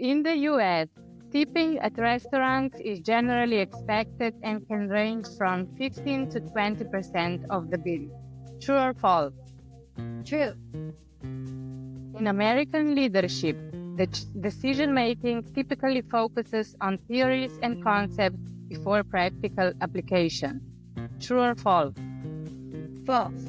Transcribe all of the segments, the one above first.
In the US, tipping at restaurants is generally expected and can range from 15 to 20% of the bill. True or false? True. In American leadership, the decision making typically focuses on theories and concepts before practical application. True or false? False.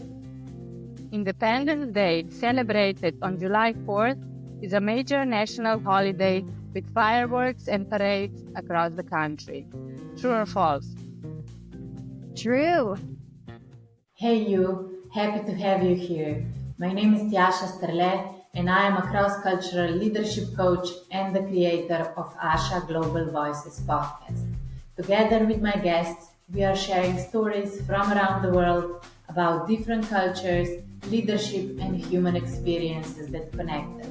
Independence Day, celebrated on July 4th, is a major national holiday with fireworks and parades across the country. True or false? True. Hey you, happy to have you here. My name is ASHA and I am a cross-cultural leadership coach and the creator of ASHA Global Voices Podcast. Together with my guests, we are sharing stories from around the world about different cultures, leadership, and human experiences that connect us.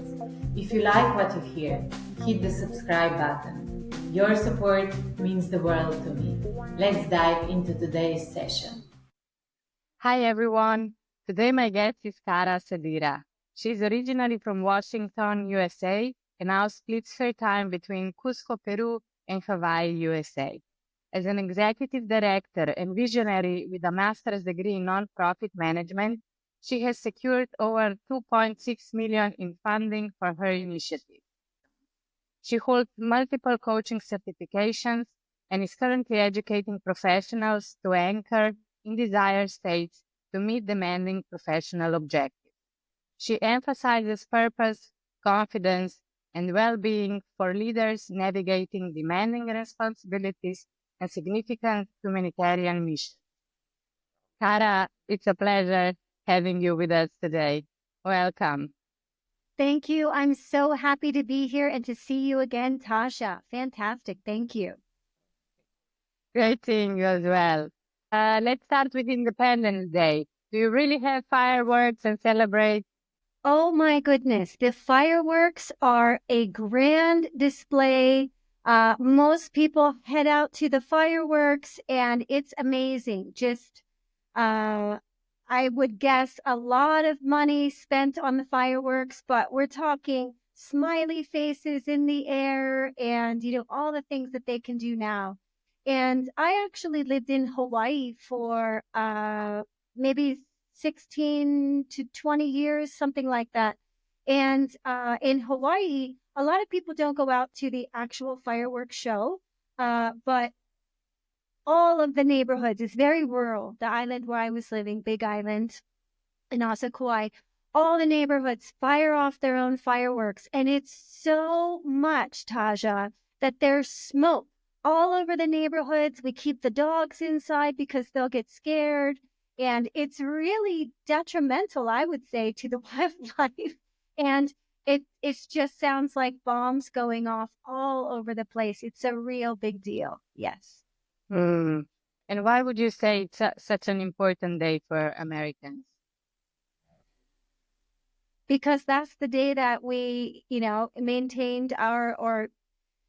If you like what you hear, hit the subscribe button. Your support means the world to me. Let's dive into today's session. Hi everyone. Today my guest is Cara Sadira. She's originally from Washington, USA, and now splits her time between Cusco, Peru, and Hawaii, USA. As an executive director and visionary with a master's degree in nonprofit management, she has secured over $2.6 million in funding for her initiative. She holds multiple coaching certifications and is currently educating professionals to anchor in desired states to meet demanding professional objectives. She emphasizes purpose, confidence, and well-being for leaders navigating demanding responsibilities and significant humanitarian missions. Cara, it's a pleasure having you with us today. Welcome. Thank you. I'm so happy to be here and to see you again, Tasha. Fantastic. Thank you. Great seeing you as well. Let's start with Independence Day. Do you really have fireworks and celebrate? Oh my goodness. The fireworks are a grand display. Most people head out to the fireworks and it's amazing. Just, I would guess a lot of money spent on the fireworks, but we're talking smiley faces in the air and, all the things that they can do now. And I actually lived in Hawaii for maybe 16 to 20 years, something like that. And in Hawaii, a lot of people don't go out to the actual fireworks show, but all of the neighborhoods, it's very rural. The island where I was living, Big Island, and also Kauai, all the neighborhoods fire off their own fireworks. And it's so much, Taja, that there's smoke all over the neighborhoods. We keep the dogs inside because they'll get scared. And it's really detrimental, I would say, to the wildlife. And it just sounds like bombs going off all over the place. It's a real big deal. Yes. And why would you say it's such an important day for Americans? Because that's the day that we, maintained or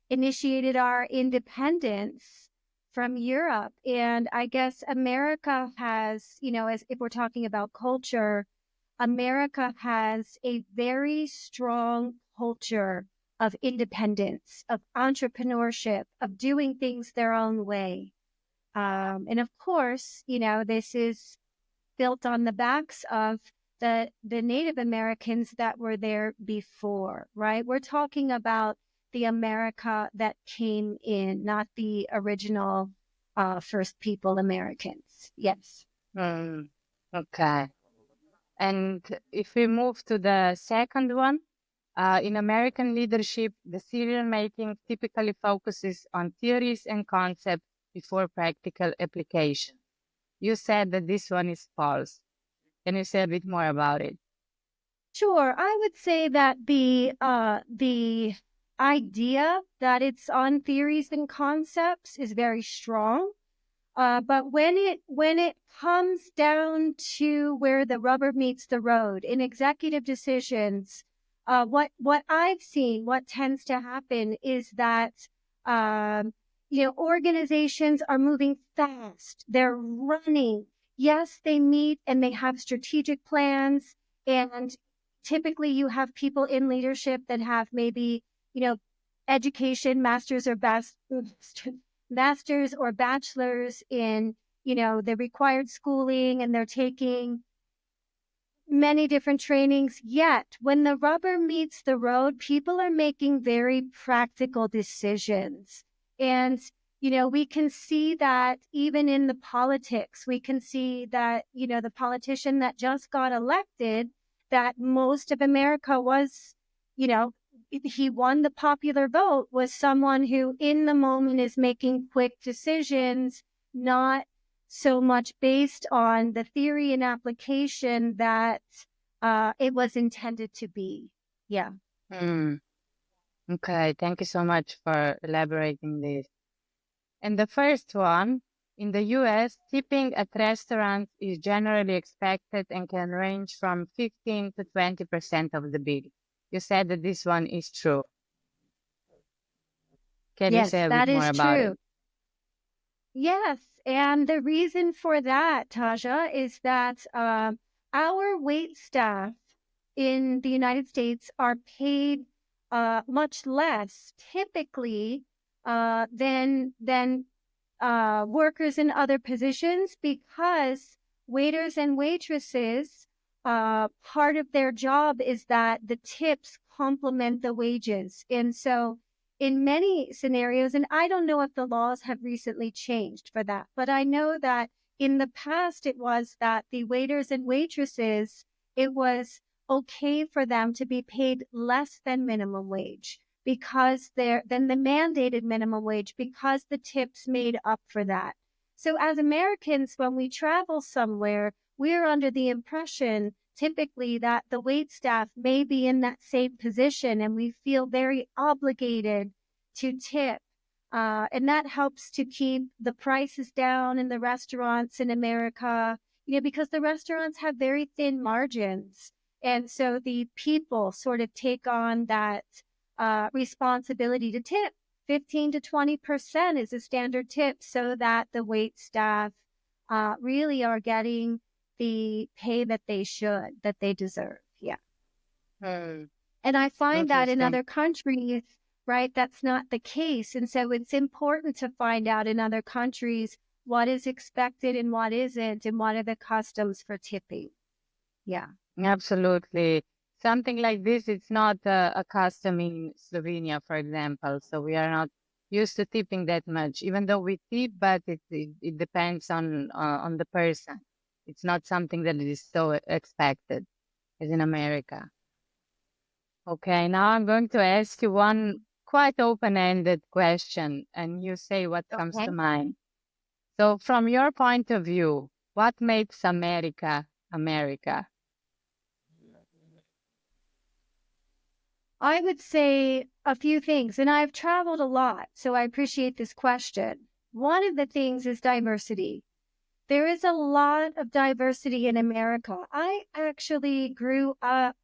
initiated our independence from Europe. And I guess America has, as if we're talking about culture, America has a very strong culture of independence, of entrepreneurship, of doing things their own way. And of course, this is built on the backs of the Native Americans that were there before, right? We're talking about the America that came in, not the original first people Americans. Yes. Okay. And if we move to the second one, in American leadership, decision-making typically focuses on theories and concepts before practical application. You said that this one is false. Can you say a bit more about it? Sure. I would say that the idea that it's on theories and concepts is very strong. But when it comes down to where the rubber meets the road in executive decisions, what I've seen, what tends to happen is that organizations are moving fast. They're running. Yes, they meet and they have strategic plans, and typically you have people in leadership that have maybe education, masters or bachelors in, the required schooling, and they're taking many different trainings. Yet when the rubber meets the road, people are making very practical decisions. And, we can see that even in the politics. We can see that, the politician that just got elected, that most of America was, he won the popular vote, was someone who in the moment is making quick decisions, not so much based on the theory and application that it was intended to be. Yeah. Okay, thank you so much for elaborating this. And the first one, in the US, tipping at restaurants is generally expected and can range from 15 to 20% of the bill. You said that this one is true. Can you Yes, say a that bit more is about true. it? Yes. And the reason for that, Taja, is that our wait staff in the United States are paid much less typically than workers in other positions, because waiters and waitresses, part of their job is that the tips complement the wages. And so in many scenarios, and I don't know if the laws have recently changed for that, but I know that in the past it was that the waiters and waitresses, it was okay for them to be paid less than minimum wage, because than the mandated minimum wage, because the tips made up for that. So as Americans, when we travel somewhere, we're under the impression typically that the wait staff may be in that same position, and we feel very obligated to tip. And that helps to keep the prices down in the restaurants in America, because the restaurants have very thin margins. And so the people sort of take on that responsibility to tip. 15 to 20% is a standard tip, so that the wait staff really are getting the pay that they deserve. Yeah. Hmm. And I find that in Interesting. other countries, right, that's not the case. And so it's important to find out in other countries what is expected and what isn't, and what are the customs for tipping. Yeah. Absolutely. Something like this, it's not a custom in Slovenia, for example. So we are not used to tipping that much, even though we tip, but it depends on the person. It's not something that is so expected as in America. Okay, now I'm going to ask you one quite open-ended question, and you say what comes to Okay. mind. So from your point of view, what makes America America? I would say a few things, and I've traveled a lot, so I appreciate this question. One of the things is diversity. There is a lot of diversity in America. I actually grew up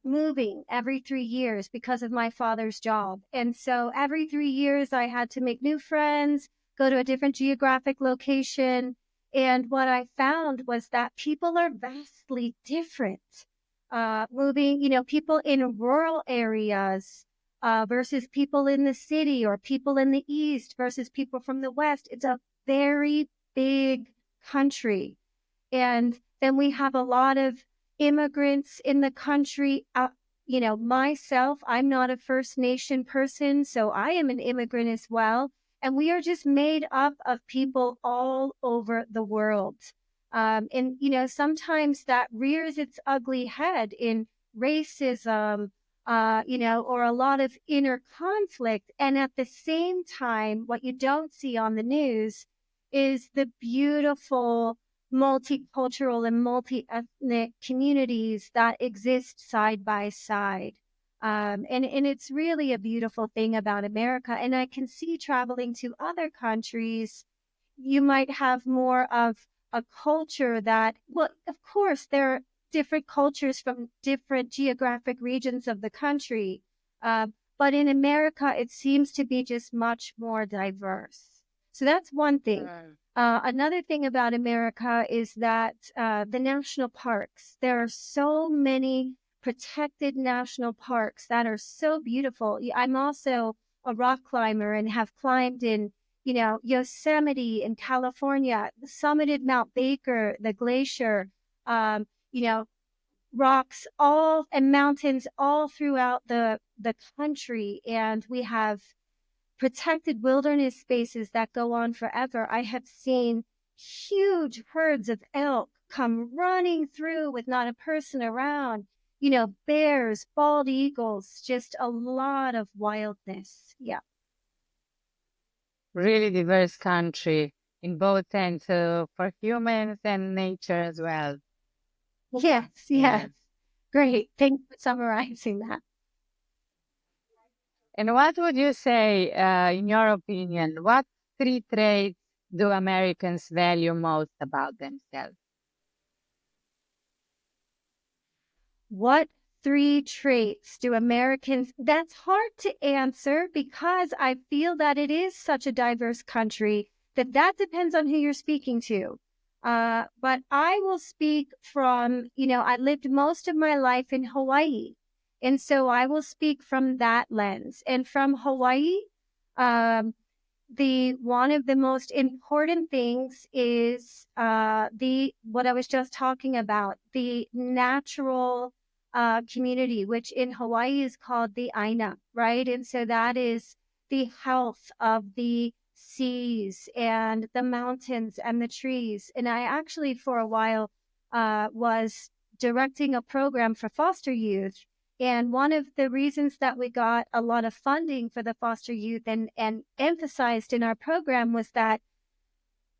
moving every 3 years because of my father's job. And so every 3 years, I had to make new friends, go to a different geographic location. And what I found was that people are vastly different. Moving, people in rural areas versus people in the city, or people in the East versus people from the West. It's a very big country. And then we have a lot of immigrants in the country. Myself, I'm not a First Nation person, so I am an immigrant as well. And we are just made up of people all over the world. And sometimes that rears its ugly head in racism, or a lot of inner conflict. And at the same time, what you don't see on the news is the beautiful multicultural and multi-ethnic communities that exist side by side. And it's really a beautiful thing about America. And I can see traveling to other countries, you might have more of a culture that, well, of course, there are different cultures from different geographic regions of the country. But in America, it seems to be just much more diverse. So that's one thing. Another thing about America is that the national parks, there are so many protected national parks that are so beautiful. I'm also a rock climber and have climbed in, Yosemite in California, summited Mount Baker, the glacier, you know, rocks all and mountains all throughout the country. And we have protected wilderness spaces that go on forever. I have seen huge herds of elk come running through with not a person around, bears, bald eagles, just a lot of wildness. Yeah. Really diverse country in both sense, for humans and nature as well. Yes. Great. Thanks for summarizing that. And what would you say, in your opinion, what three traits do Americans value most about themselves? What three traits do Americans? That's hard to answer because I feel that it is such a diverse country that depends on who you're speaking to. But I will speak from, I lived most of my life in Hawaii. And so I will speak from that lens. And from Hawaii, one of the most important things is what I was just talking about, the natural community, which in Hawaii is called the Aina, right? And so that is the health of the seas and the mountains and the trees. And I actually, for a while, was directing a program for foster youth. And one of the reasons that we got a lot of funding for the foster youth and emphasized in our program was that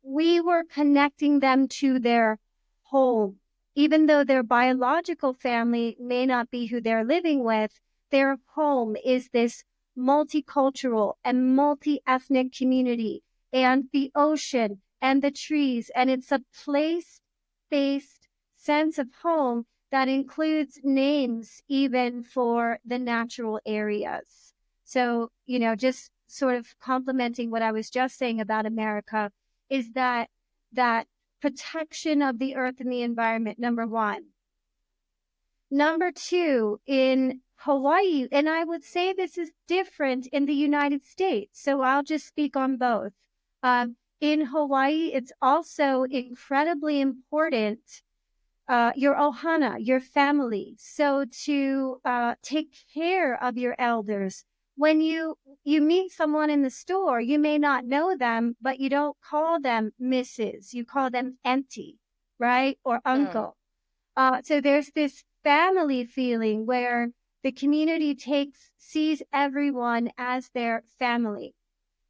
we were connecting them to their home. Even though their biological family may not be who they're living with, their home is this multicultural and multi-ethnic community, and the ocean and the trees. And it's a place-based sense of home that includes names even for the natural areas. So, just sort of complementing what I was just saying about America is that protection of the earth and the environment, number one. Number two, in Hawaii, and I would say this is different in the United States, so I'll just speak on both. In Hawaii, it's also incredibly important, your ohana, your family. So to take care of your elders. When you meet someone in the store, you may not know them, but you don't call them Mrs. You call them auntie, right? Or uncle. So there's this family feeling where the community sees everyone as their family.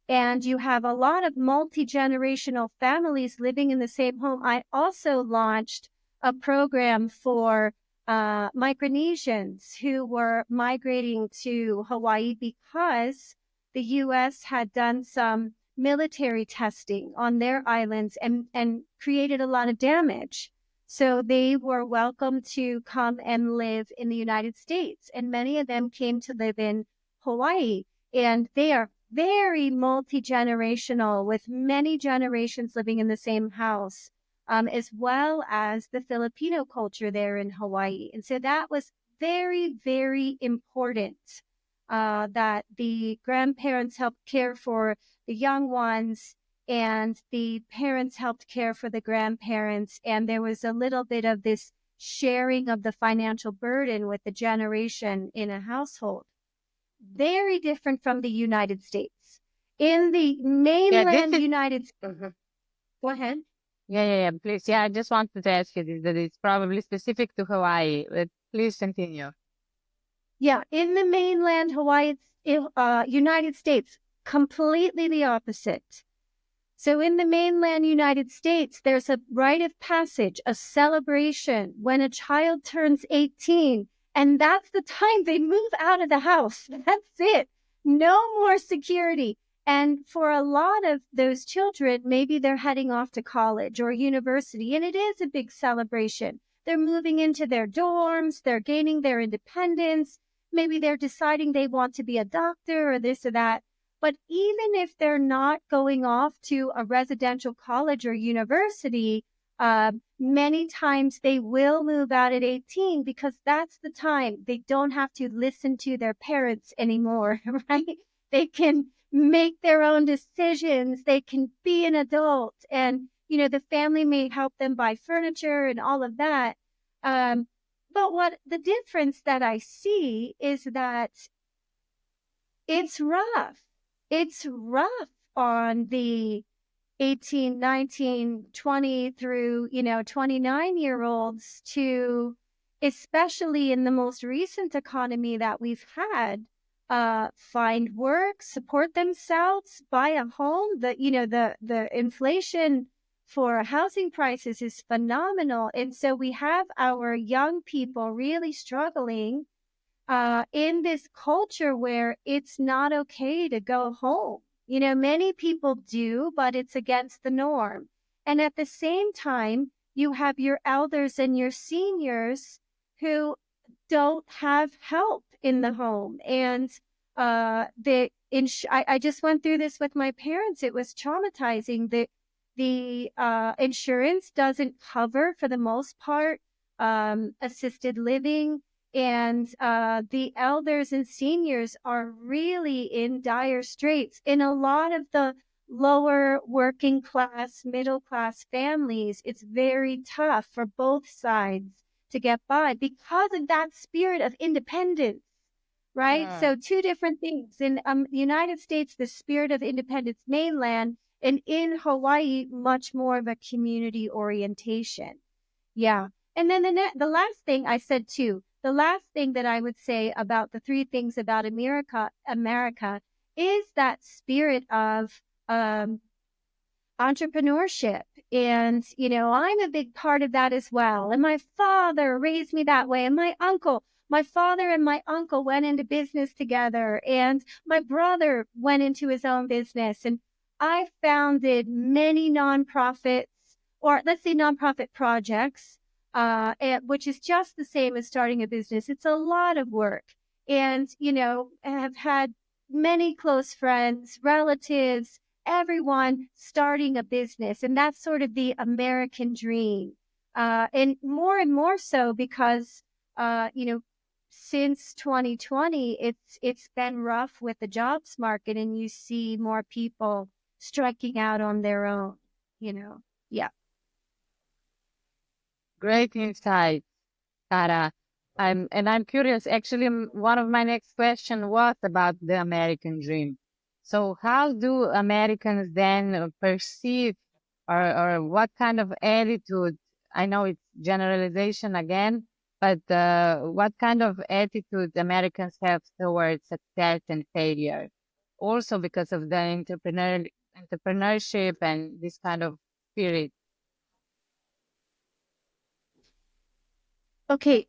And you have a lot of multi-generational families living in the same home. I also launched a program for Micronesians who were migrating to Hawaii because the U.S. had done some military testing on their islands and created a lot of damage. So they were welcome to come and live in the United States. And many of them came to live in Hawaii. And they are very multi-generational with many generations living in the same house. As well as the Filipino culture there in Hawaii. And so that was very, very important, that the grandparents helped care for the young ones and the parents helped care for the grandparents. And there was a little bit of this sharing of the financial burden with the generation in a household. Very different from the United States. In the mainland United States. Go ahead. Yeah, please. Yeah, I just wanted to ask you this, that it's probably specific to Hawaii, but please continue. Yeah, in the mainland Hawaii, United States, completely the opposite. So in the mainland United States, there's a rite of passage, a celebration when a child turns 18, and that's the time they move out of the house. That's it. No more security. And for a lot of those children, maybe they're heading off to college or university, and it is a big celebration. They're moving into their dorms, they're gaining their independence. Maybe they're deciding they want to be a doctor or this or that. But even if they're not going off to a residential college or university, Many times they will move out at 18 because that's the time they don't have to listen to their parents anymore, right? They can make their own decisions. They can be an adult, and, the family may help them buy furniture and all of that. But what the difference that I see is that it's rough. It's rough on the 18, 19, 20 through, 29-year-olds to, especially in the most recent economy that we've had, find work, support themselves, buy a home. The inflation for housing prices is phenomenal. And so we have our young people really struggling in this culture where it's not okay to go home. Many people do, but it's against the norm. And at the same time, you have your elders and your seniors who don't have help in the home. And I just went through this with my parents. It was traumatizing. The insurance doesn't cover, for the most part, assisted living. And the elders and seniors are really in dire straits. In a lot of the lower working class, middle class families, it's very tough for both sides to get by because of that spirit of independence, right? Yeah. So two different things. In the United States, the spirit of independence mainland, and in Hawaii, much more of a community orientation. Yeah. And then the last thing I said too, the last thing that I would say about the three things about America is that spirit of entrepreneurship. And, I'm a big part of that as well. And my father raised me that way. And my father and my uncle went into business together. And my brother went into his own business. And I founded many nonprofits, or let's say nonprofit projects, which is just the same as starting a business. It's a lot of work. And, have had many close friends, relatives, everyone starting a business. And that's sort of the American dream. And more so because, since 2020, it's been rough with the jobs market, and you see more people striking out on their own, Yeah. Great insight, Cara. I'm curious. Actually, one of my next question was about the American dream. So, how do Americans then perceive, or what kind of attitude? I know it's generalization again, but what kind of attitude Americans have towards success and failure? Also, because of the entrepreneurship and this kind of spirit. Okay.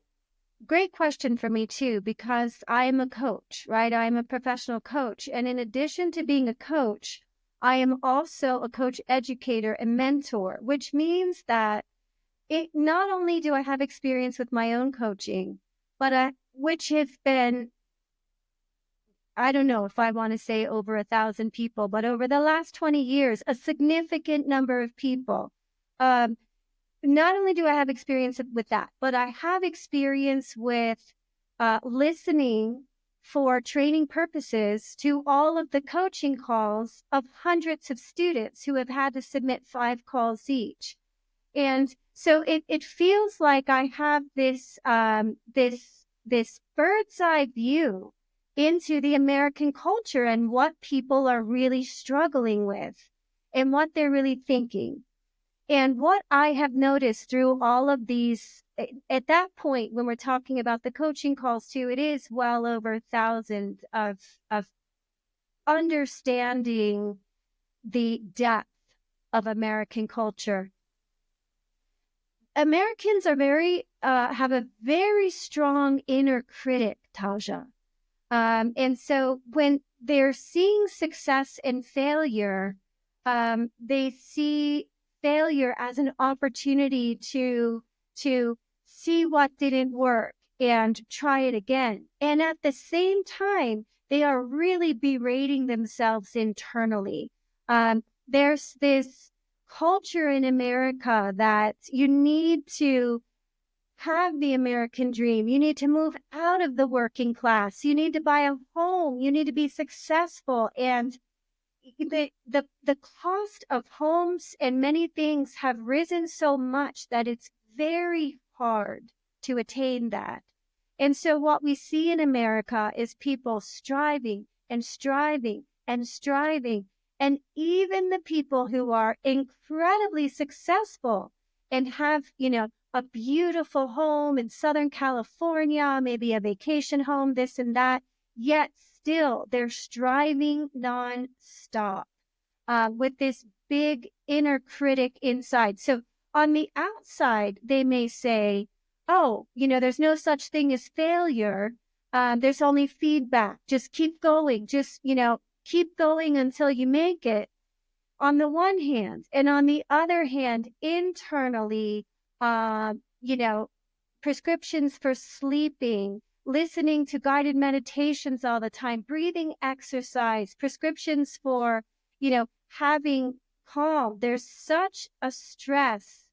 Great question for me too, because I am a coach, right? I'm a professional coach. And in addition to being a coach, I am also a coach educator and mentor, which means that it not only do I have experience with my own coaching, but which has been, I don't know if I want to say over 1,000 people, but over the last 20 years, a significant number of people. Not only do I have experience with that, but I have experience with listening for training purposes to all of the coaching calls of hundreds of students who have had to submit 5 calls each. And so it feels like I have this bird's eye view into the American culture and what people are really struggling with and what they're really thinking. And what I have noticed through all of these, at that point, when we're talking about the coaching calls too, it is well over 1,000 of understanding the depth of American culture. Americans are have a very strong inner critic, Taja. And so when they're seeing success and failure, they see failure as an opportunity to see what didn't work and try it again. And at the same time, they are really berating themselves internally. There's this culture in America that you need to have the American dream. You need to move out of the working class. You need to buy a home. You need to be successful. And the cost of homes and many things have risen so much that it's very hard to attain that. And so what we see in America is people striving and striving and striving. And even the people who are incredibly successful and have, a beautiful home in Southern California, maybe a vacation home, this and that, yet still they're striving nonstop with this big inner critic inside. So on the outside, they may say, oh, there's no such thing as failure. There's only feedback. Just keep going. Just, keep going until you make it. On the one hand, and on the other hand, internally, prescriptions for sleeping, listening to guided meditations all the time, breathing exercise, prescriptions for, having calm. There's such a stress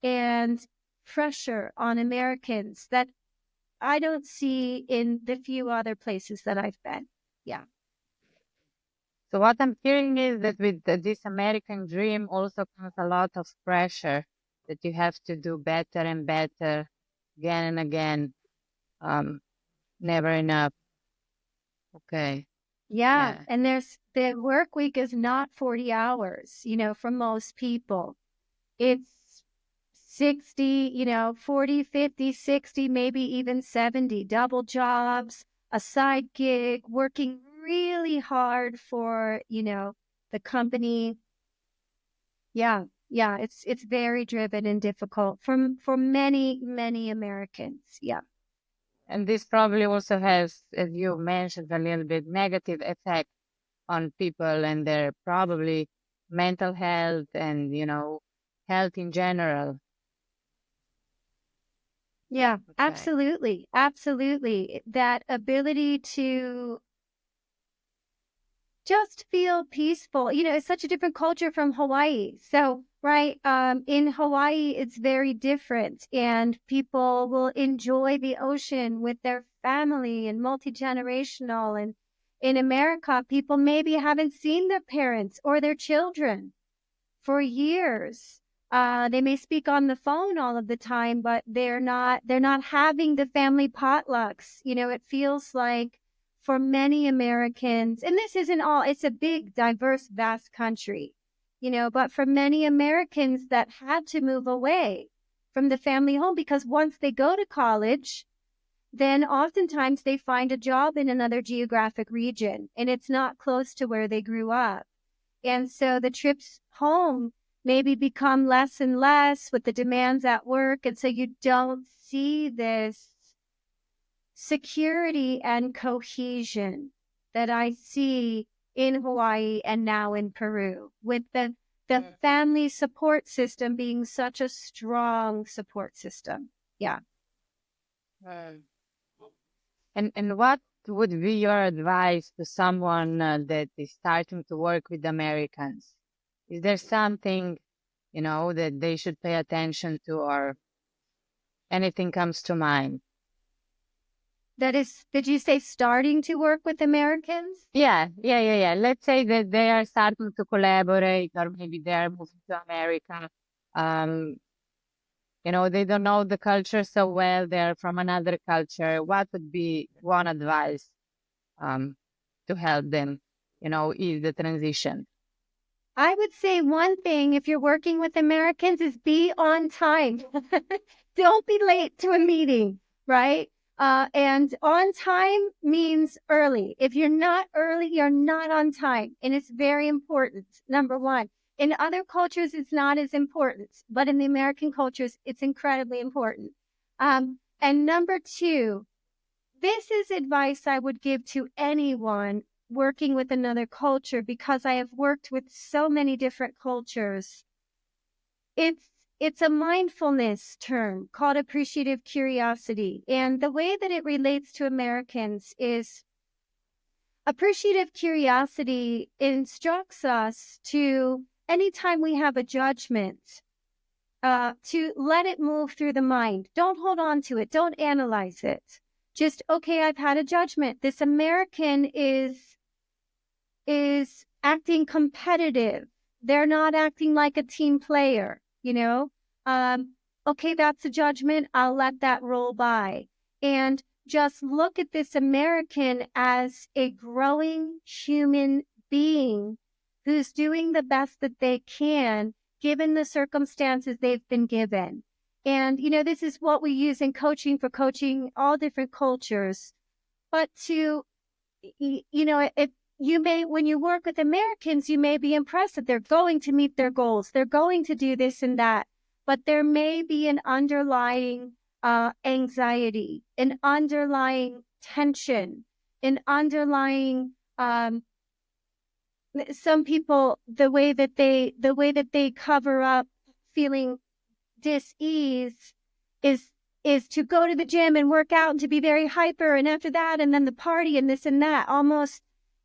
and pressure on Americans that I don't see in the few other places that I've been. Yeah. So what I'm hearing is that with this American dream also comes a lot of pressure that you have to do better and better again and again. Never enough. Okay. Yeah. And the work week is not 40 hours, for most people. It's 60, 40, 50, 60, maybe even 70, double jobs, a side gig, working really hard for, the company. Yeah. It's very driven and difficult for many, many Americans. Yeah. And this probably also has, as you mentioned, a little bit negative effect on people and their probably mental health and, health in general. Yeah, okay. Absolutely. Absolutely. That ability to just feel peaceful. It's such a different culture from Hawaii. So, right, in Hawaii, it's very different, and people will enjoy the ocean with their family and multi-generational. And in America, people maybe haven't seen their parents or their children for years. They may speak on the phone all of the time, but they're not having the family potlucks. It feels like for many Americans, and this isn't all, it's a big, diverse, vast country, but for many Americans that had to move away from the family home, because once they go to college, then oftentimes they find a job in another geographic region, and it's not close to where they grew up. And so the trips home maybe become less and less with the demands at work. And so you don't see this security and cohesion that I see in Hawaii and now in Peru, with the family support system being such a strong support system. Yeah. And what would be your advice to someone that is starting to work with Americans? Is there something, that they should pay attention to, or anything comes to mind? Did you say starting to work with Americans? Yeah. Let's say that they are starting to collaborate, or maybe they are moving to America. They don't know the culture so well. They're from another culture. What would be one advice to help them, ease the transition? I would say one thing, if you're working with Americans, is be on time. Don't be late to a meeting, right? And on time means early. If you're not early, you're not on time. And it's very important, number one. In other cultures, it's not as important, but in the American cultures, it's incredibly important. And number two, this is advice I would give to anyone working with another culture, because I have worked with so many different cultures. It's a mindfulness term called appreciative curiosity. And the way that it relates to Americans is appreciative curiosity instructs us to anytime we have a judgment, to let it move through the mind. Don't hold on to it. Don't analyze it. Just, okay, I've had a judgment. This American is acting competitive. They're not acting like a team player, Okay, that's a judgment. I'll let that roll by. And just look at this American as a growing human being who's doing the best that they can, given the circumstances they've been given. And, this is what we use in coaching for coaching all different cultures. But if when you work with Americans, you may be impressed that they're going to meet their goals. They're going to do this and that. But there may be an underlying anxiety, an underlying tension, an underlying some people, the way that they cover up feeling dis-ease is to go to the gym and work out and to be very hyper, and after that, and then the party and this and that, almost,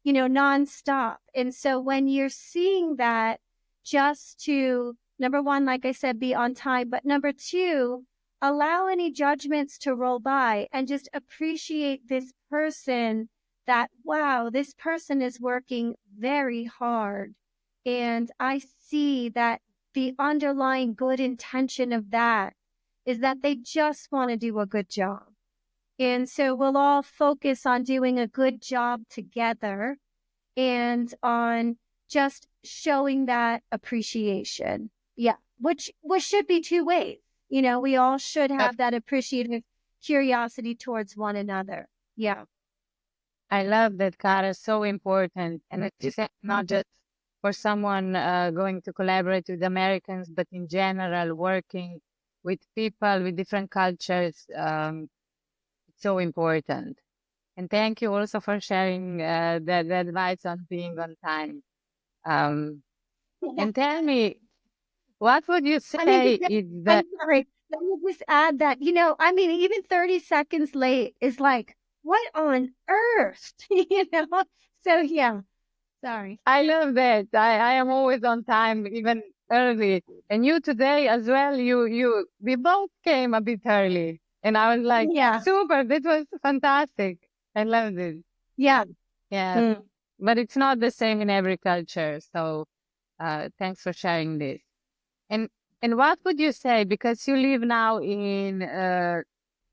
nonstop. And so when you're seeing that, just to, number one, like I said, be on time, but number two, allow any judgments to roll by and just appreciate this person, that, wow, this person is working very hard. And I see that the underlying good intention of that is that they just want to do a good job. And so we'll all focus on doing a good job together and on just showing that appreciation. Yeah, which should be two ways. We all should have that appreciative curiosity towards one another. Yeah. I love that, Cara. So important. And it's not just for someone going to collaborate with Americans, but in general, working with people with different cultures. It's so important. And thank you also for sharing the advice on being on time. And tell me, what would you say is that? I'm sorry. Let me just add that, even 30 seconds late is like, what on earth? So yeah, sorry. I love that. I am always on time, even early. And you today as well, we both came a bit early. And I was like, yeah, super, that was fantastic. I loved it. Yeah. Yeah. But it's not the same in every culture. So thanks for sharing this. And what would you say, because you live now in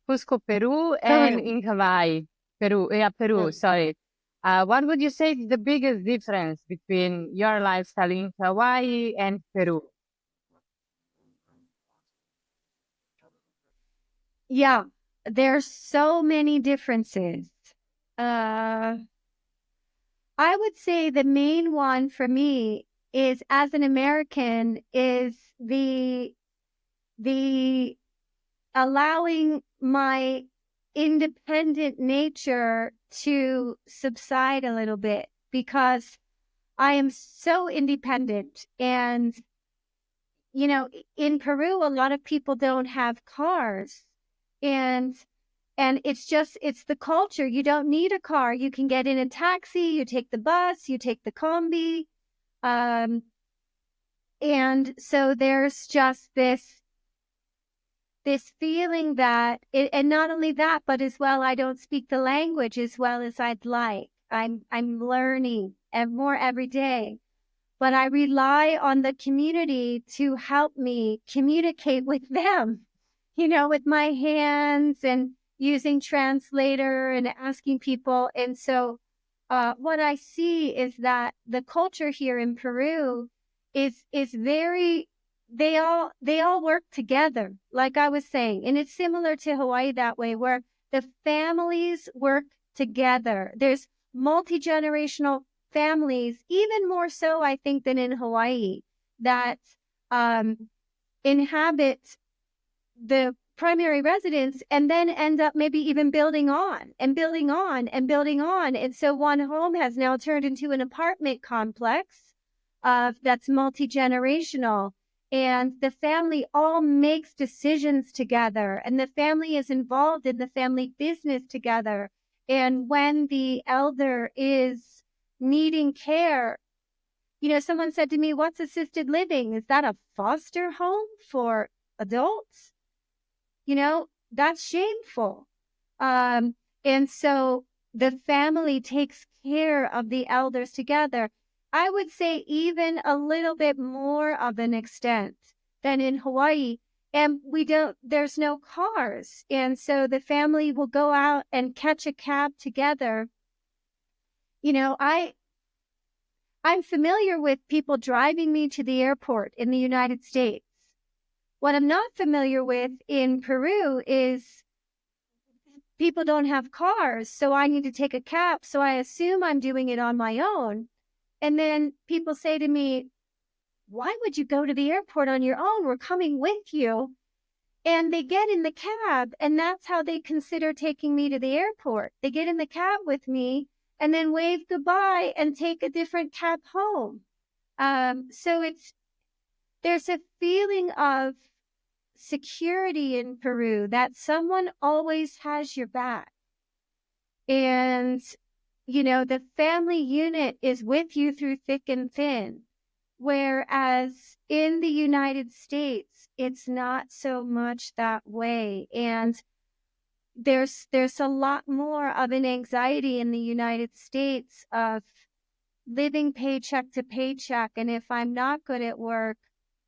Cusco, Peru, and in Hawaii, Peru, sorry. What would you say is the biggest difference between your lifestyle in Hawaii and Peru? Yeah, there's so many differences. I would say the main one for me is, as an American, is the allowing my independent nature to subside a little bit, because I am so independent. And, in Peru, a lot of people don't have cars. And it's the culture. You don't need a car. You can get in a taxi, you take the bus, you take the combi. And so there's just this feeling that, and not only that, but as well, I don't speak the language as well as I'd like. I'm learning more every day, but I rely on the community to help me communicate with them, with my hands and using translator and asking people. And so what I see is that the culture here in Peru is very, they all work together, like I was saying. And it's similar to Hawaii that way, where the families work together. There's multi-generational families, even more so, I think, than in Hawaii, that inhabit the primary residence and then end up maybe even building on and building on and building on. And so one home has now turned into an apartment complex that's multi-generational. And the family all makes decisions together, and the family is involved in the family business together. And when the elder is needing care, Someone said to me, what's assisted living? Is that a foster home for adults? That's shameful. And so the family takes care of the elders together. I would say even a little bit more of an extent than in Hawaii. And there's no cars. And so the family will go out and catch a cab together. I'm familiar with people driving me to the airport in the United States. What I'm not familiar with in Peru is people don't have cars, so I need to take a cab. So I assume I'm doing it on my own. And then people say to me, why would you go to the airport on your own? We're coming with you. And they get in the cab, and that's how they consider taking me to the airport. They get in the cab with me and then wave goodbye and take a different cab home. So there's a feeling of security in Peru that someone always has your back. And, the family unit is with you through thick and thin. Whereas in the United States, it's not so much that way. And there's a lot more of an anxiety in the United States of living paycheck to paycheck. And if I'm not good at work,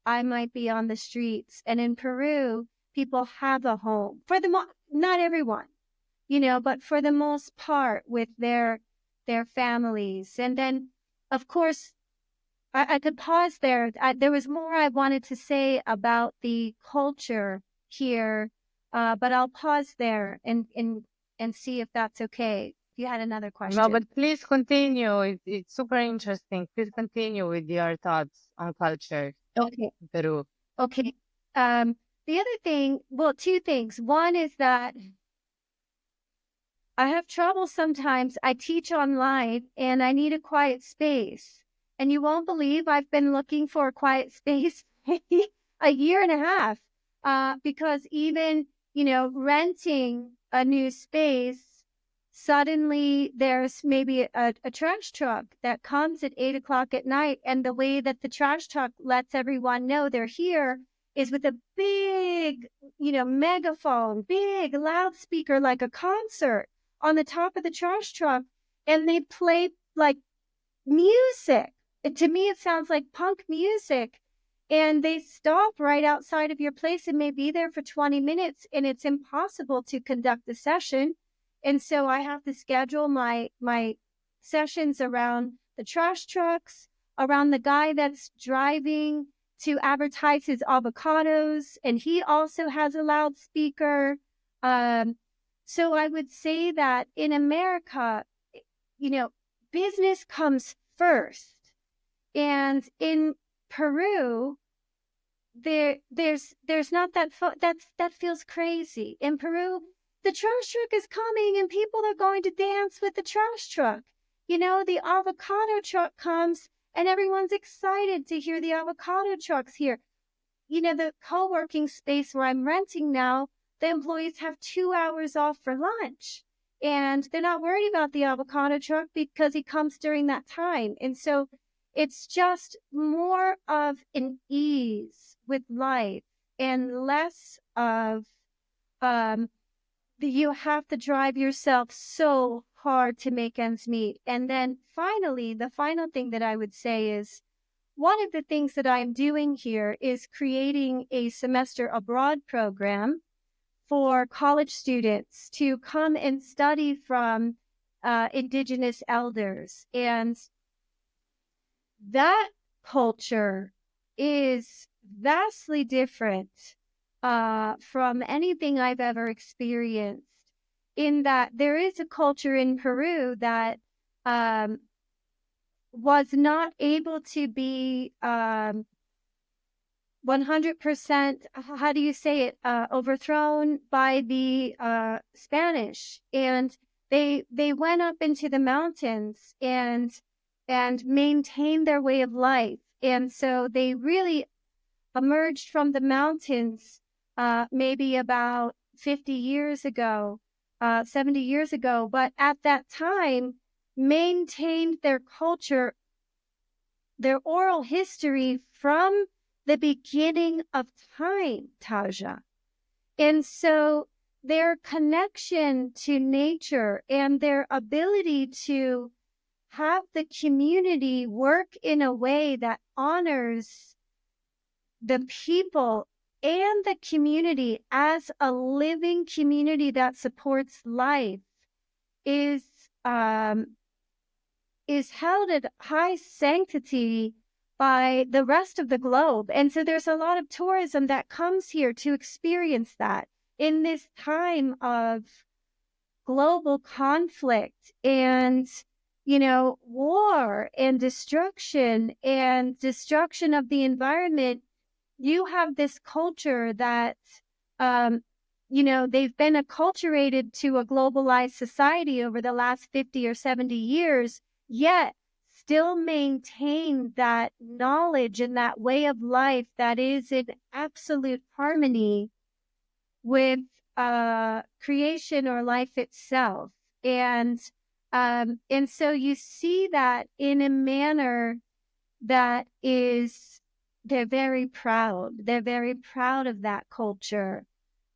I might be on the streets. And in Peru, people have a home not everyone, but for the most part with their families. And then, of course, I could pause there. There was more I wanted to say about the culture here, but I'll pause there and see if that's okay. You had another question. No, but please continue. It's super interesting. Please continue with your thoughts on culture. Okay. In Peru. Okay. The other thing, two things. One is that I have trouble sometimes. I teach online and I need a quiet space. And you won't believe I've been looking for a quiet space a year and a half, because even, renting a new space, suddenly there's maybe a trash truck that comes at 8:00 at night. And the way that the trash truck lets everyone know they're here is with a big, megaphone, big loudspeaker, like a concert on the top of the trash truck. And they play like music. To me, it sounds like punk music. And they stop right outside of your place and may be there for 20 minutes. And it's impossible to conduct a session. And so I have to schedule my sessions around the trash trucks, around the guy that's driving to advertise his avocados. And he also has a loudspeaker. So I would say that in America, business comes first. And in Peru, there's not that feels crazy. In Peru, the trash truck is coming and people are going to dance with the trash truck. The avocado truck comes and everyone's excited to hear the avocado trucks here. The co-working space where I'm renting now, the employees have 2 hours off for lunch. And they're not worried about the avocado truck because he comes during that time. And so it's just more of an ease with life and less of you have to drive yourself so hard to make ends meet. And then finally, the final thing that I would say is one of the things that I'm doing here is creating a semester abroad program for college students to come and study from Indigenous elders. And that culture is vastly different from anything I've ever experienced, in that there is a culture in Peru that was not able to be 100%, how do you say it, overthrown by the Spanish. And they went up into the mountains and maintained their way of life. And so they really emerged from the mountains maybe about 50 years ago, 70 years ago. But at that time, maintained their culture their oral history from the beginning of time, Taja. And so their connection to nature and their ability to have the community work in a way that honors the people and the community as a living community that supports life is held at high sanctity by the rest of the globe. And so there's a lot of tourism that comes here to experience that in this time of global conflict and, war and destruction of the environment. You have this culture that, they've been acculturated to a globalized society over the last 50 or 70 years, yet still maintain that knowledge and that way of life that is in absolute harmony with creation or life itself. And so you see that in a manner that is, they're very proud. They're very proud of that culture.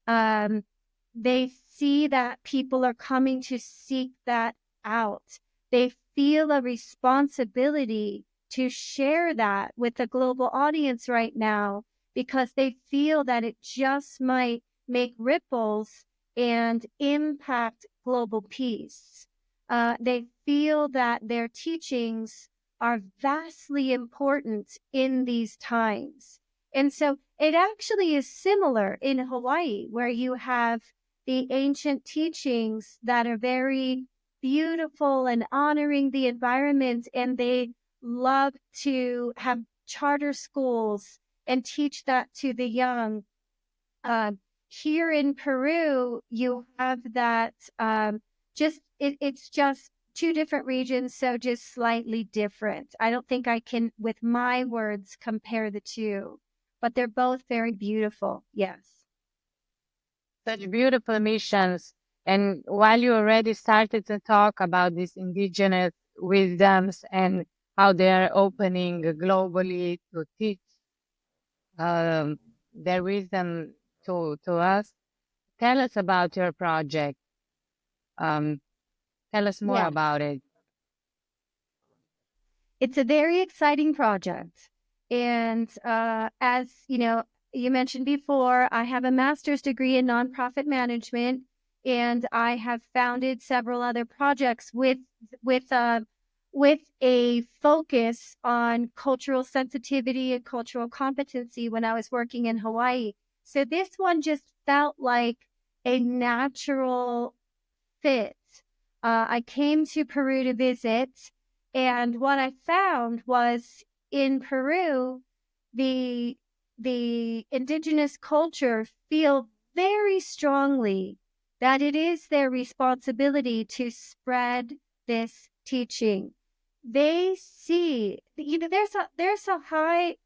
They see that people are coming to seek that out. They feel a responsibility to share that with the global audience right now because they feel that it just might make ripples and impact global peace. They feel that their teachings are vastly important in these times. And so it actually is similar in Hawaii, where you have the ancient teachings that are very beautiful and honoring the environment, and they love to have charter schools and teach that to the young. Here in Peru, you have that it's just two different regions, so just slightly different. I don't think I can, with my words, compare the two, but they're both very beautiful. Yes. Such beautiful missions. And while you already started to talk about these indigenous wisdoms and how they are opening globally to teach their wisdom to us, tell us about your project. Tell us more about it. It's a very exciting project. And as you mentioned before, I have a master's degree in nonprofit management, and I have founded several other projects with a focus on cultural sensitivity and cultural competency when I was working in Hawaii. So this one just felt like a natural fit. I came to Peru to visit, and what I found was in Peru, the indigenous culture feel very strongly that it is their responsibility to spread this teaching. They see, there's a high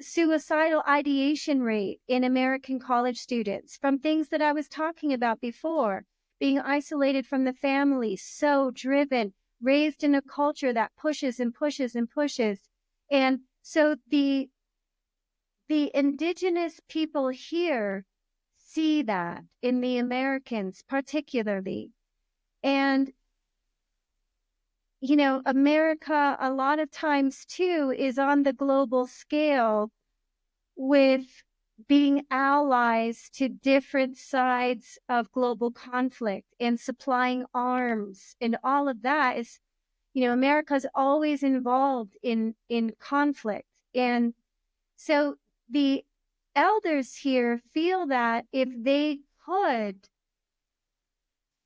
suicidal ideation rate in American college students from things that I was talking about before, being isolated from the family, so driven, raised in a culture that pushes and pushes and pushes. And so the indigenous people here see that in the Americans particularly. And, America a lot of times too is on the global scale with being allies to different sides of global conflict and supplying arms, and all of that is, America's always involved in conflict. And so the elders here feel that if they could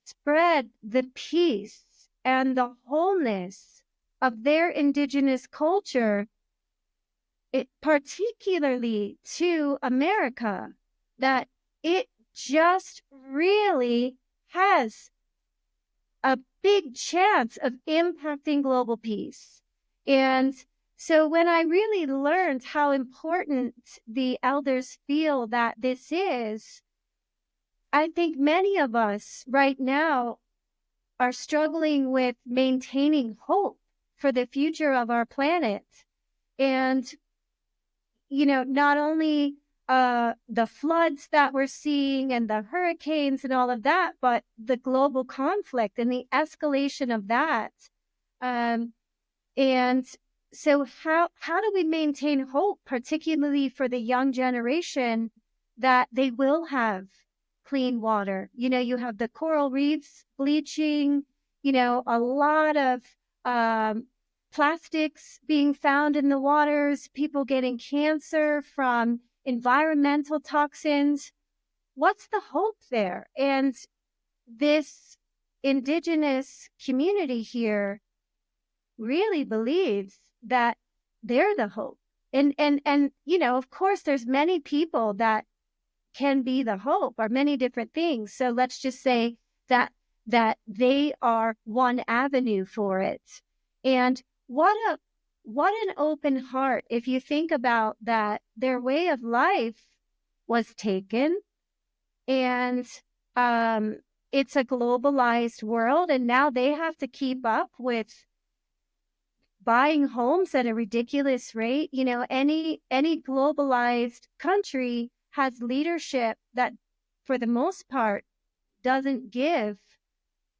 spread the peace and the wholeness of their indigenous culture, particularly to America, that it just really has a big chance of impacting global peace. And so when I really learned how important the elders feel that this is, I think many of us right now are struggling with maintaining hope for the future of our planet. And, you know, not only the floods that we're seeing and the hurricanes and all of that, but the global conflict and the escalation of that. And so how do we maintain hope, particularly for the young generation, that they will have clean water? You know, you have the coral reefs bleaching, you know, a lot of plastics being found in the waters, people getting cancer from environmental toxins. What's the hope there? And this Indigenous community here really believes that they're the hope. And you know, of course, there's many people that can be the hope, or many different things. So let's just say that they are one avenue for it. And what an open heart, if you think about that, their way of life was taken, and it's a globalized world, and now they have to keep up with buying homes at a ridiculous rate. You know, any globalized country has leadership that, for the most part, doesn't give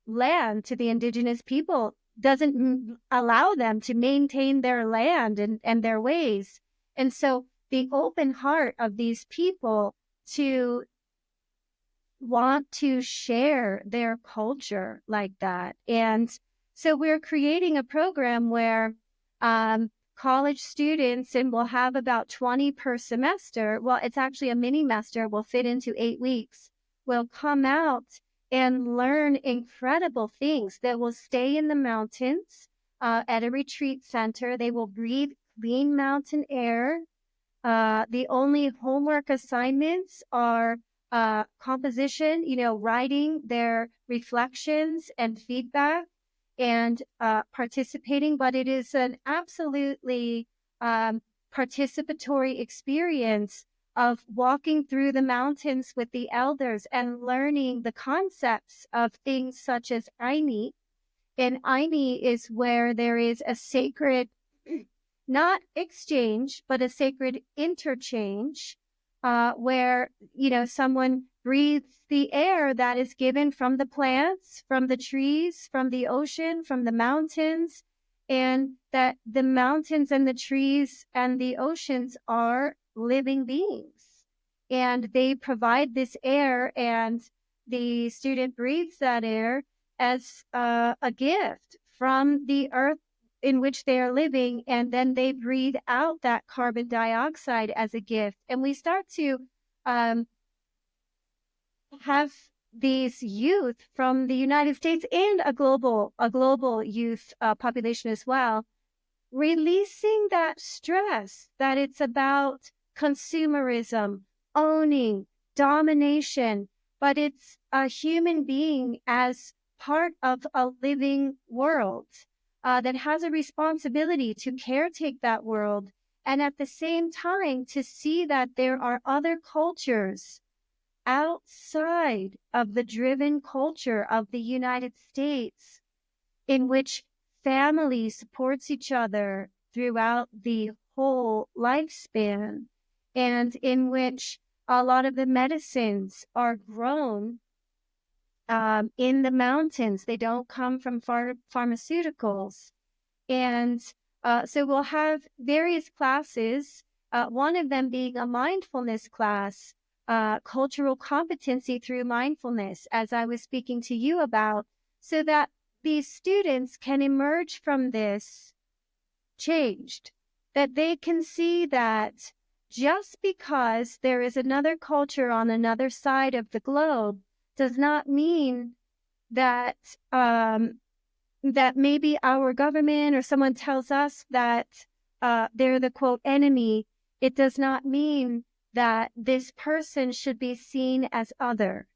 land to the Indigenous people, doesn't allow them to maintain their land and their ways. And so the open heart of these people to want to share their culture like that. And so we're creating a program where college students, and we'll have about 20 per semester. Well, it's actually a mini-mester, will fit into 8 weeks, will come out and learn incredible things. They will stay in the mountains at a retreat center. They will breathe clean mountain air. The only homework assignments are composition, you know, writing their reflections and feedback, and participating. But it is an absolutely participatory experience of walking through the mountains with the elders and learning the concepts of things such as Aini. And Aini is where there is a sacred, not exchange, but a sacred interchange, where, you know, someone breathes the air that is given from the plants, from the trees, from the ocean, from the mountains, and that the mountains and the trees and the oceans are living beings, and they provide this air, and the student breathes that air as a gift from the earth in which they are living, and then they breathe out that carbon dioxide as a gift. And we start to have these youth from the United States and a global youth population as well, releasing that stress that it's about consumerism, owning, domination, but it's a human being as part of a living world that has a responsibility to caretake that world, and at the same time to see that there are other cultures outside of the driven culture of the United States, in which family supports each other throughout the whole lifespan, and in which a lot of the medicines are grown in the mountains. They don't come from pharmaceuticals. And so we'll have various classes, one of them being a mindfulness class, cultural competency through mindfulness, as I was speaking to you about, so that these students can emerge from this changed, that they can see that just because there is another culture on another side of the globe does not mean that that maybe our government or someone tells us that they're the quote enemy. It does not mean that this person should be seen as other,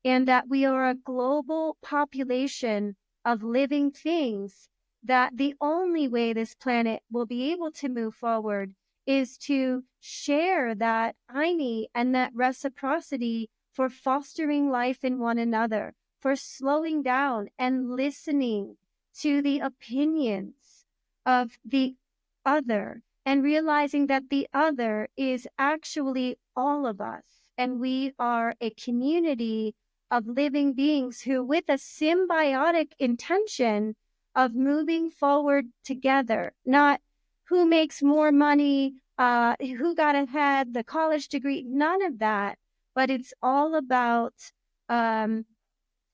and that we are a global population of living things, that the only way this planet will be able to move forward is to share that Aini and that reciprocity for fostering life in one another, for slowing down and listening to the opinions of the other and realizing that the other is actually all of us. And we are a community of living beings who, with a symbiotic intention of moving forward together, not who makes more money, who got ahead, the college degree, none of that. But it's all about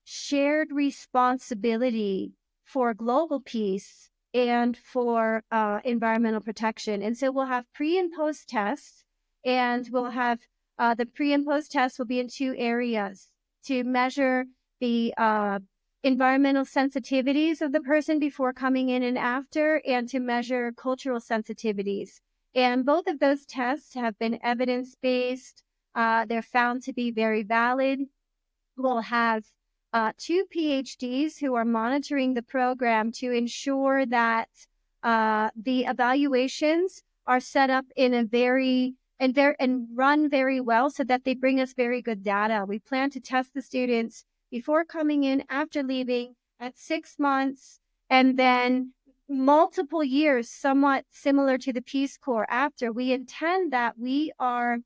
shared responsibility for global peace and for environmental protection. And so we'll have pre and post tests, and we'll have the pre and post tests will be in two areas to measure the environmental sensitivities of the person before coming in and after, and to measure cultural sensitivities. And both of those tests have been evidence-based. They're found to be very valid. We'll have two PhDs who are monitoring the program to ensure that the evaluations are set up in a and run very well so that they bring us very good data. We plan to test the students before coming in, after leaving, at 6 months, and then multiple years, somewhat similar to the Peace Corps after. We intend that we are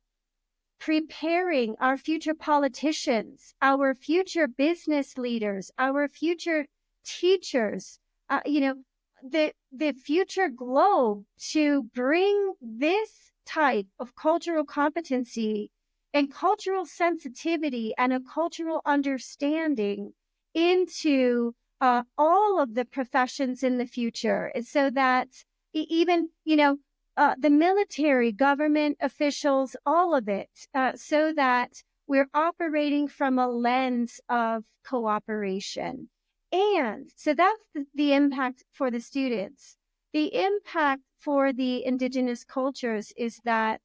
preparing our future politicians, our future business leaders, our future teachers, the future globe, to bring this type of cultural competency and cultural sensitivity and a cultural understanding into all of the professions in the future, so that even, the military, government officials, all of it, so that we're operating from a lens of cooperation. And so that's the impact for the students. The impact for the Indigenous cultures is that,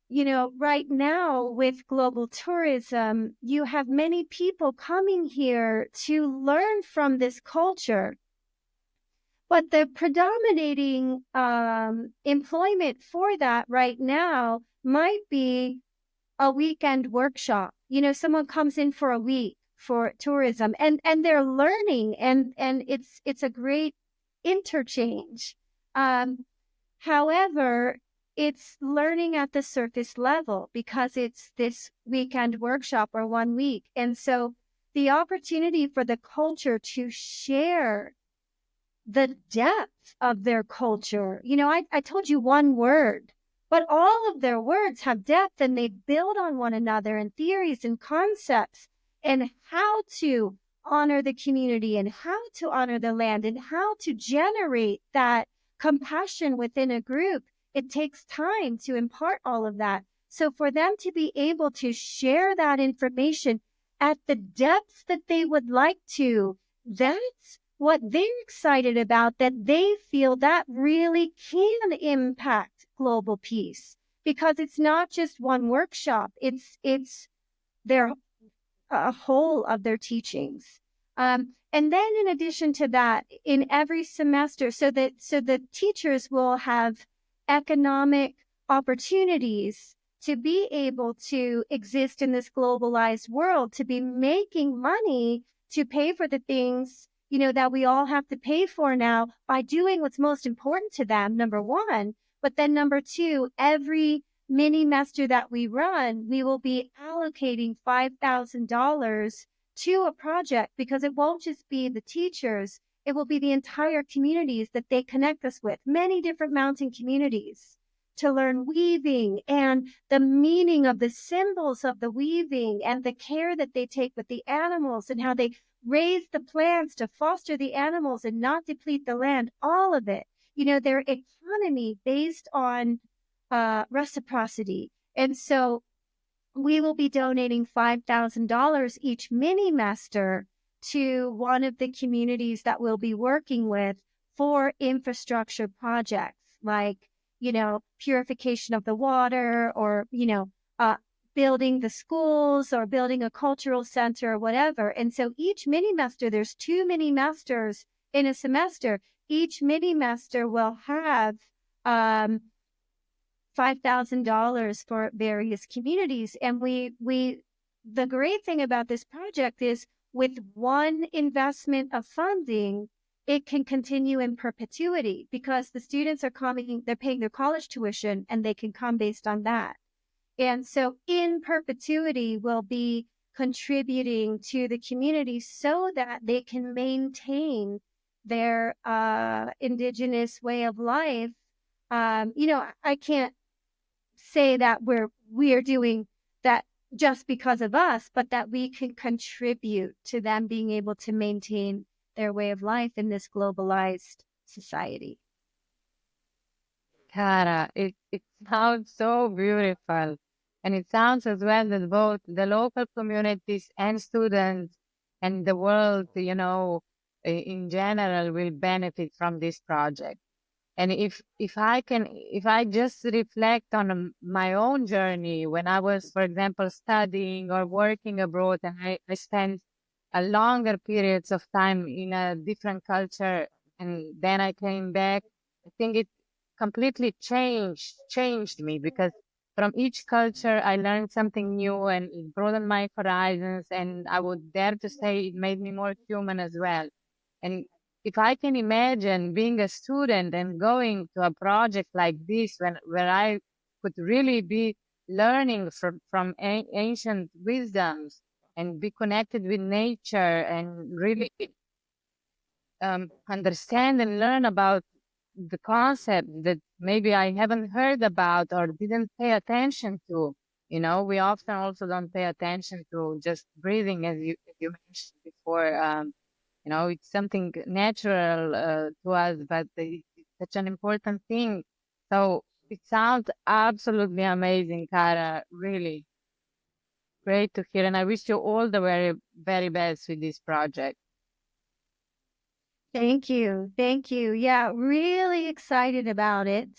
right now with global tourism, you have many people coming here to learn from this culture. But the predominating employment for that right now might be a weekend workshop. Someone comes in for a week for tourism, and they're learning, and it's a great interchange. However, it's learning at the surface level because it's this weekend workshop or 1 week. And so the opportunity for the culture to share the depth of their culture. I told you one word, but all of their words have depth, and they build on one another, and theories and concepts, and how to honor the community, and how to honor the land, and how to generate that compassion within a group. It takes time to impart all of that. So for them to be able to share that information at the depth that they would like to, that's what they're excited about, that they feel that really can impact global peace, because it's not just one workshop, it's their whole of their teachings. And then in addition to that, in every semester, so the teachers will have economic opportunities to be able to exist in this globalized world, to be making money to pay for the things that we all have to pay for now by doing what's most important to them, number one. But then number two, every mini-mester that we run, we will be allocating $5,000 to a project, because it won't just be the teachers, it will be the entire communities that they connect us with, many different mountain communities, to learn weaving and the meaning of the symbols of the weaving, and the care that they take with the animals, and how they raise the plants to foster the animals and not deplete the land, all of it. Their economy based on reciprocity. And so we will be donating $5,000 each mini-master to one of the communities that we'll be working with for infrastructure projects, like, purification of the water, or, building the schools, or building a cultural center, or whatever. And so each mini-master, there's 2 mini-masters in a semester. Each mini-master will have $5,000 for various communities. And the great thing about this project is, with one investment of funding, it can continue in perpetuity because the students are coming, they're paying their college tuition and they can come based on that. And so in perpetuity will be contributing to the community so that they can maintain their Indigenous way of life. I can't say that we are doing that just because of us, but that we can contribute to them being able to maintain their way of life in this globalized society. Cara, it sounds so beautiful. And it sounds as well that both the local communities and students and the world, in general will benefit from this project. And if I just reflect on my own journey when I was, for example, studying or working abroad, and I spent a longer periods of time in a different culture, and then I came back, I think it completely changed me because from each culture I learned something new and it broadened my horizons, and I would dare to say it made me more human as well. And if I can imagine being a student and going to a project like this, where I could really be learning from ancient wisdoms and be connected with nature and really understand and learn about the concept that maybe I haven't heard about or didn't pay attention to. We often also don't pay attention to just breathing, as you mentioned before. It's something natural to us, but it's such an important thing. So it sounds absolutely amazing, Cara. Really great to hear. And I wish you all the very, very best with this project. Thank you. Thank you. Yeah, really excited about it.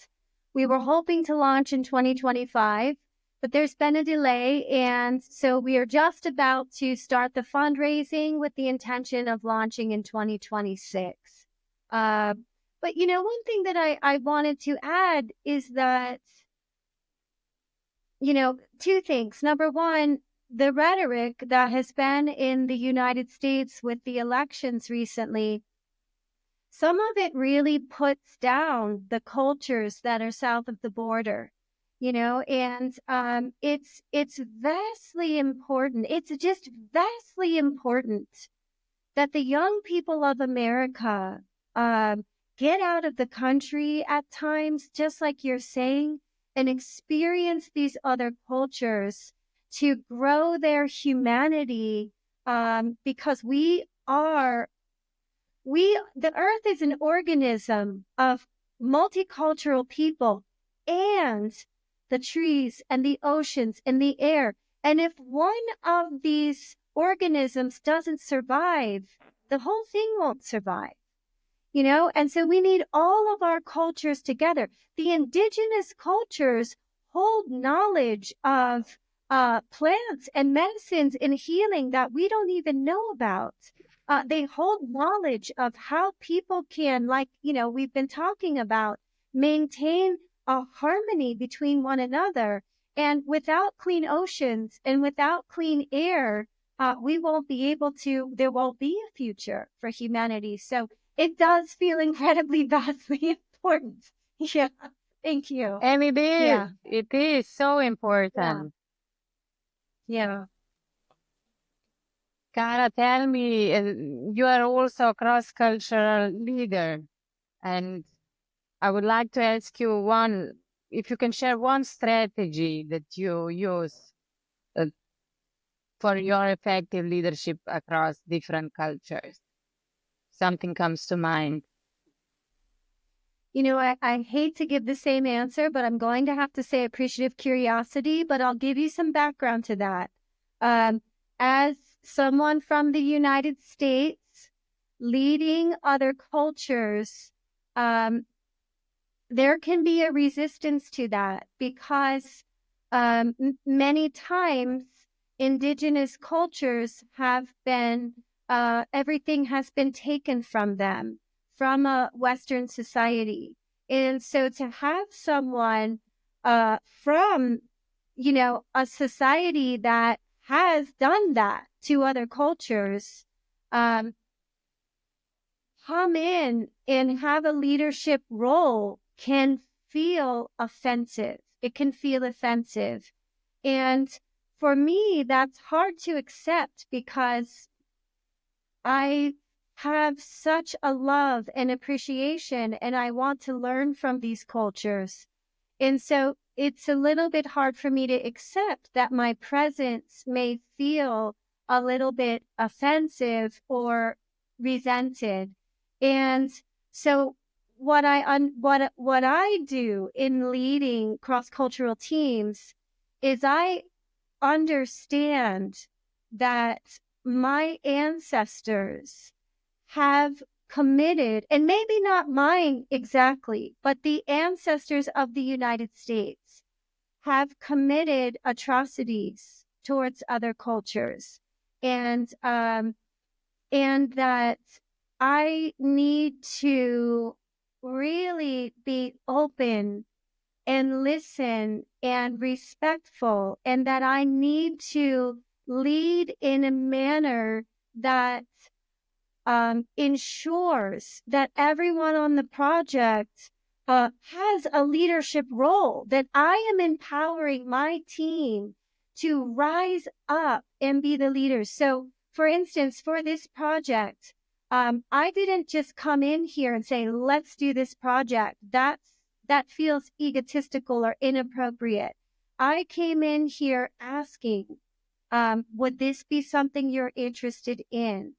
We were hoping to launch in 2025, but there's been a delay. And so we are just about to start the fundraising with the intention of launching in 2026. But, one thing that I wanted to add is that, two things. Number one, the rhetoric that has been in the United States with the elections recently, some of it really puts down the cultures that are south of the border, and it's vastly important. It's just vastly important that the young people of America get out of the country at times, just like you're saying, and experience these other cultures to grow their humanity, because the earth is an organism of multicultural people and the trees and the oceans and the air. And if one of these organisms doesn't survive, the whole thing won't survive, And so we need all of our cultures together. The indigenous cultures hold knowledge of plants and medicines and healing that we don't even know about. They hold knowledge of how people can, we've been talking about, maintain a harmony between one another. And without clean oceans and without clean air, there won't be a future for humanity. So it does feel incredibly, vastly important. Yeah. Thank you. And it is. Yeah. It is so important. Yeah. Cara, tell me, you are also a cross-cultural leader, and I would like to ask you if you can share one strategy that you use for your effective leadership across different cultures. Something comes to mind. I hate to give the same answer, but I'm going to have to say appreciative curiosity, but I'll give you some background to that. As someone from the United States leading other cultures, there can be a resistance to that because many times indigenous cultures have been, everything has been taken from them, from a Western society. And so to have someone from, a society that has done that to other cultures, come in and have a leadership role can feel offensive. It can feel offensive. And for me, that's hard to accept because I have such a love and appreciation, and I want to learn from these cultures. And so it's a little bit hard for me to accept that my presence may feel a little bit offensive or resented. And so what I do in leading cross-cultural teams is I understand that my ancestors have committed, and maybe not mine exactly, but the ancestors of the United States have committed atrocities towards other cultures, and that I need to really be open and listen and respectful, and that I need to lead in a manner that ensures that everyone on the project has a leadership role, that I am empowering my team to rise up and be the leaders. So, for instance, for this project, I didn't just come in here and say, let's do this project. That feels egotistical or inappropriate. I came in here asking, would this be something you're interested in?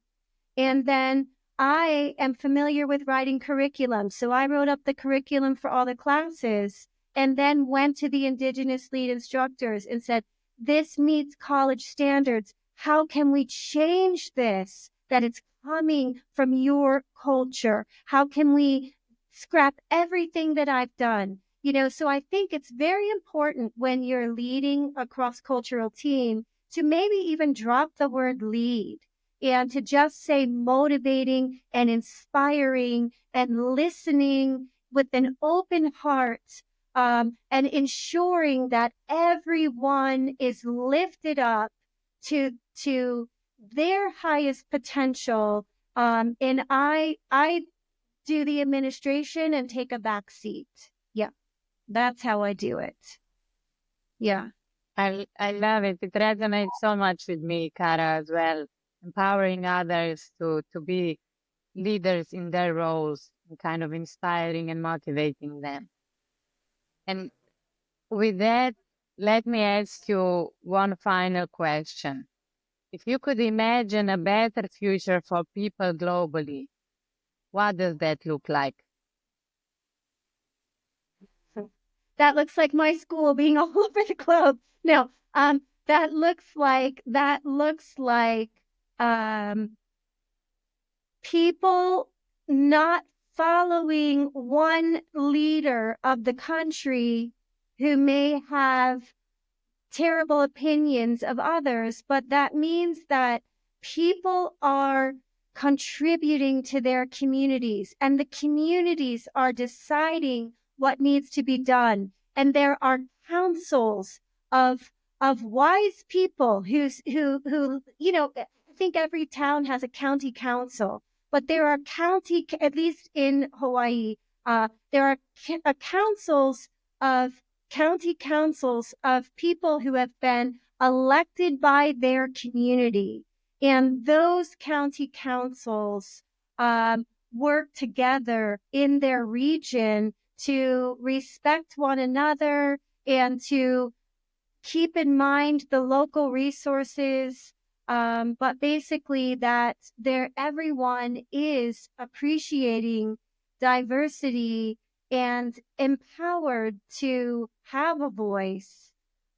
And then I am familiar with writing curriculum. So I wrote up the curriculum for all the classes and then went to the Indigenous lead instructors and said, this meets college standards. How can we change this, that it's coming from your culture? How can we scrap everything that I've done? So I think it's very important when you're leading a cross-cultural team to maybe even drop the word lead and to just say motivating and inspiring and listening with an open heart, and ensuring that everyone is lifted up to their highest potential. And I do the administration and take a back seat. Yeah, that's how I do it. Yeah. I love it. It resonates so much with me, Cara, as well. Empowering others to be leaders in their roles and kind of inspiring and motivating them. And with that, let me ask you one final question. If you could imagine a better future for people globally, what does that look like? That looks like my school being all over the globe. No, that looks like people not following one leader of the country who may have terrible opinions of others, but that means that people are contributing to their communities, and the communities are deciding what needs to be done. And there are councils of wise people who I think every town has a county council, but there are at least in Hawaii, there are county councils of people who have been elected by their community. And those county councils work together in their region to respect one another and to keep in mind the local resources. But basically that everyone is appreciating diversity and empowered to have a voice.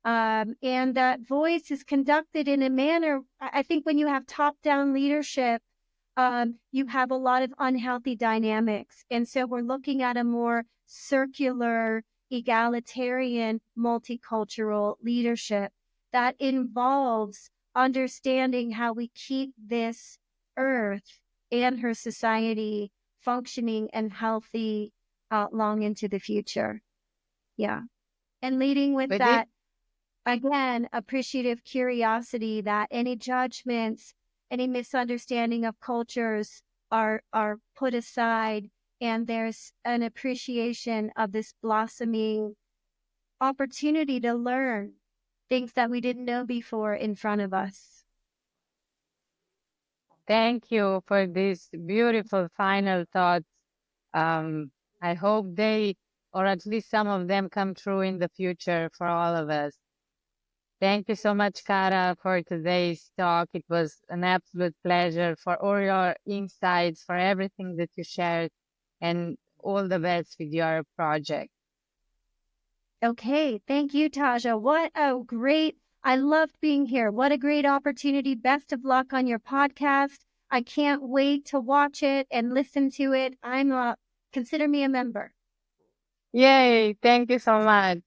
And that voice is conducted in a manner, I think when you have top-down leadership, you have a lot of unhealthy dynamics. And so we're looking at a more circular, egalitarian, multicultural leadership that involves understanding how we keep this earth and her society functioning and healthy long into the future. Yeah. And leading with that, again, appreciative curiosity, that any judgments, any misunderstanding of cultures are put aside, and there's an appreciation of this blossoming opportunity to learn things that we didn't know before in front of us. Thank you for these beautiful final thoughts. I hope they, or at least some of them, come true in the future for all of us. Thank you so much, Cara, for today's talk. It was an absolute pleasure for all your insights, for everything that you shared, and all the best with your project. Okay, thank you, Taja. I loved being here. What a great opportunity. Best of luck on your podcast. I can't wait to watch it and listen to it. Consider me a member. Yay! Thank you so much.